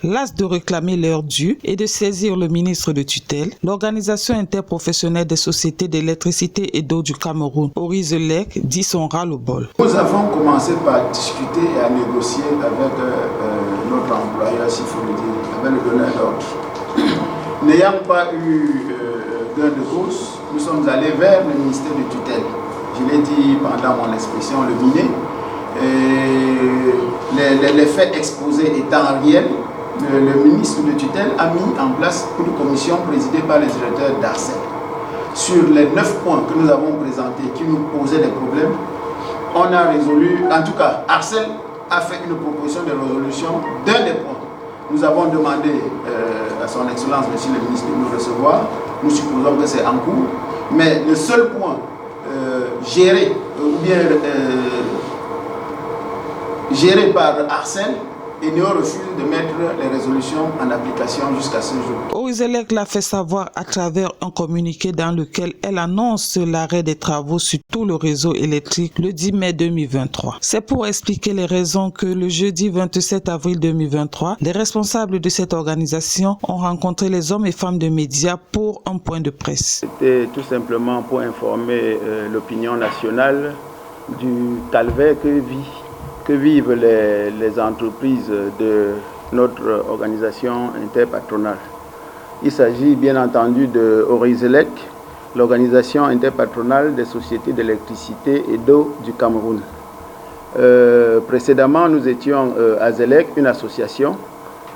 las de réclamer leur dû et de saisir le ministre de tutelle, l'Organisation interprofessionnelle des sociétés d'électricité et d'eau du Cameroun, Orizelec, dit son ras-le-bol. Nous avons commencé par discuter et à négocier avec notre employeur, s'il faut le dire, avec le donneur d'ordre. N'ayant pas eu gain de cause, nous sommes allés vers le ministère de tutelle. Je l'ai dit pendant mon expression, le MINE. Les faits exposés étant réels, le ministre de tutelle a mis en place une commission présidée par le directeur d'Arcel. Sur les 9 points que nous avons présentés qui nous posaient des problèmes, on a résolu, en tout cas, Arcel a fait une proposition de résolution d'un des points. Nous avons demandé à son Excellence, Monsieur le ministre, de nous recevoir. Nous supposons que c'est en cours. Mais le seul point géré par Arcel, Eneo refuse de mettre les résolutions en application jusqu'à ce jour. Orizelec l'a fait savoir à travers un communiqué dans lequel elle annonce l'arrêt des travaux sur tout le réseau électrique le 10 mai 2023. C'est pour expliquer les raisons que le jeudi 27 avril 2023, les responsables de cette organisation ont rencontré les hommes et femmes de médias pour un point de presse. C'était tout simplement pour informer l'opinion nationale du calvaire que vivent les entreprises de notre organisation interpatronale. Il s'agit bien entendu de Orizelec, l'organisation interpatronale des sociétés d'électricité et d'eau du Cameroun. Précédemment, nous étions à Zelec, une association,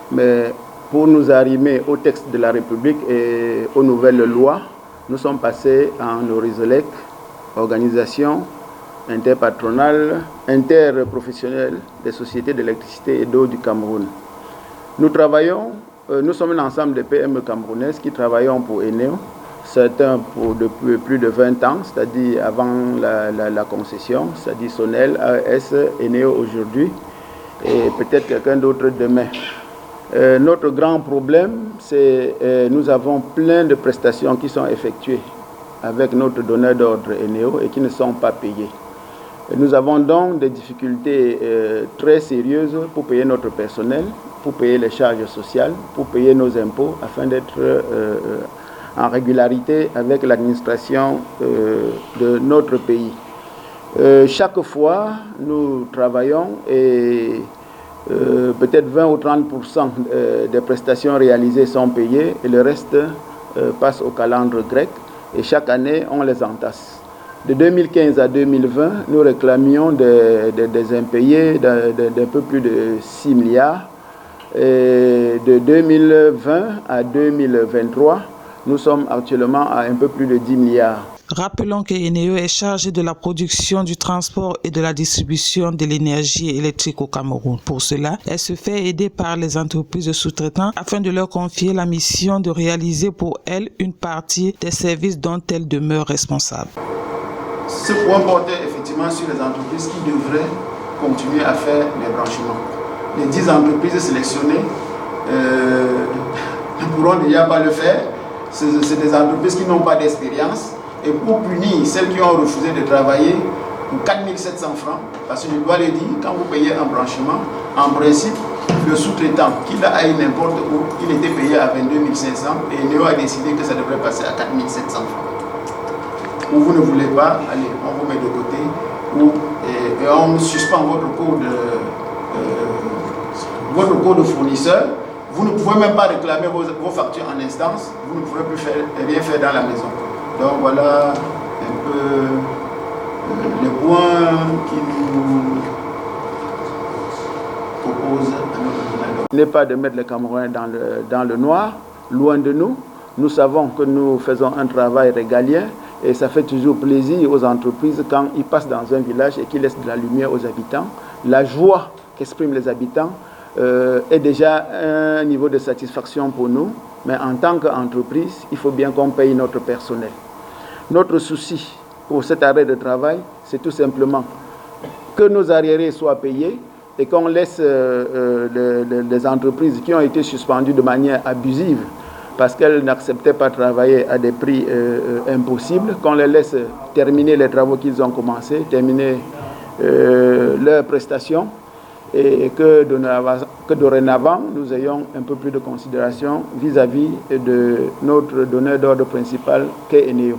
mais pour nous arrimer au texte de la République et aux nouvelles lois, nous sommes passés en Orizelec, organisation interpatronale, interprofessionnelle des sociétés d'électricité et d'eau du Cameroun. Nous sommes un ensemble de PME camerounaises qui travaillons pour Eneo, certains depuis plus de 20 ans, c'est-à-dire avant la concession, c'est-à-dire Sonel, AES, Eneo aujourd'hui, et peut-être quelqu'un d'autre demain. Notre grand problème, c'est que nous avons plein de prestations qui sont effectuées avec notre donneur d'ordre Eneo et qui ne sont pas payées. Nous avons donc des difficultés très sérieuses pour payer notre personnel, pour payer les charges sociales, pour payer nos impôts, afin d'être en régularité avec l'administration de notre pays. Chaque fois, nous travaillons et peut-être 20 ou 30% des prestations réalisées sont payées et le reste passe au calendrier grec et chaque année, on les entasse. De 2015 à 2020, nous réclamions des impayés d'un peu plus de 6 milliards. Et de 2020 à 2023, nous sommes actuellement à un peu plus de 10 milliards. Rappelons que Eneo est chargé de la production, du transport et de la distribution de l'énergie électrique au Cameroun. Pour cela, elle se fait aider par les entreprises de sous-traitants afin de leur confier la mission de réaliser pour elle une partie des services dont elle demeure responsable. Ce point portait effectivement sur les entreprises qui devraient continuer à faire les branchements. Les 10 entreprises sélectionnées ne pourront déjà pas le faire. C'est des entreprises qui n'ont pas d'expérience. Et pour punir celles qui ont refusé de travailler pour 4 700 francs, parce que je dois le dire, quand vous payez un branchement, en principe, le sous-traitant, qu'il aille n'importe où, il était payé à 22 500 et Eneo a décidé que ça devrait passer à 4 700 francs. Ou vous ne voulez pas, allez, on vous met de côté, et on suspend votre code de fournisseur. Vous ne pouvez même pas réclamer vos factures en instance, vous ne pouvez plus rien faire dans la maison. Donc voilà un peu les points qui nous proposent à notre Ce n'est pas de mettre les Camerounais dans le noir, loin de nous. Nous savons que nous faisons un travail régalien et ça fait toujours plaisir aux entreprises quand ils passent dans un village et qu'ils laissent de la lumière aux habitants. La joie qu'expriment les habitants est déjà un niveau de satisfaction pour nous. Mais en tant qu'entreprise, il faut bien qu'on paye notre personnel. Notre souci pour cet arrêt de travail, c'est tout simplement que nos arriérés soient payés et qu'on laisse les entreprises qui ont été suspendues de manière abusive parce qu'elles n'acceptaient pas de travailler à des prix impossibles, qu'on les laisse terminer les travaux qu'ils ont commencés, terminer leurs prestations et que dorénavant, nous ayons un peu plus de considération vis-à-vis de notre donneur d'ordre principal qu'est Eneo.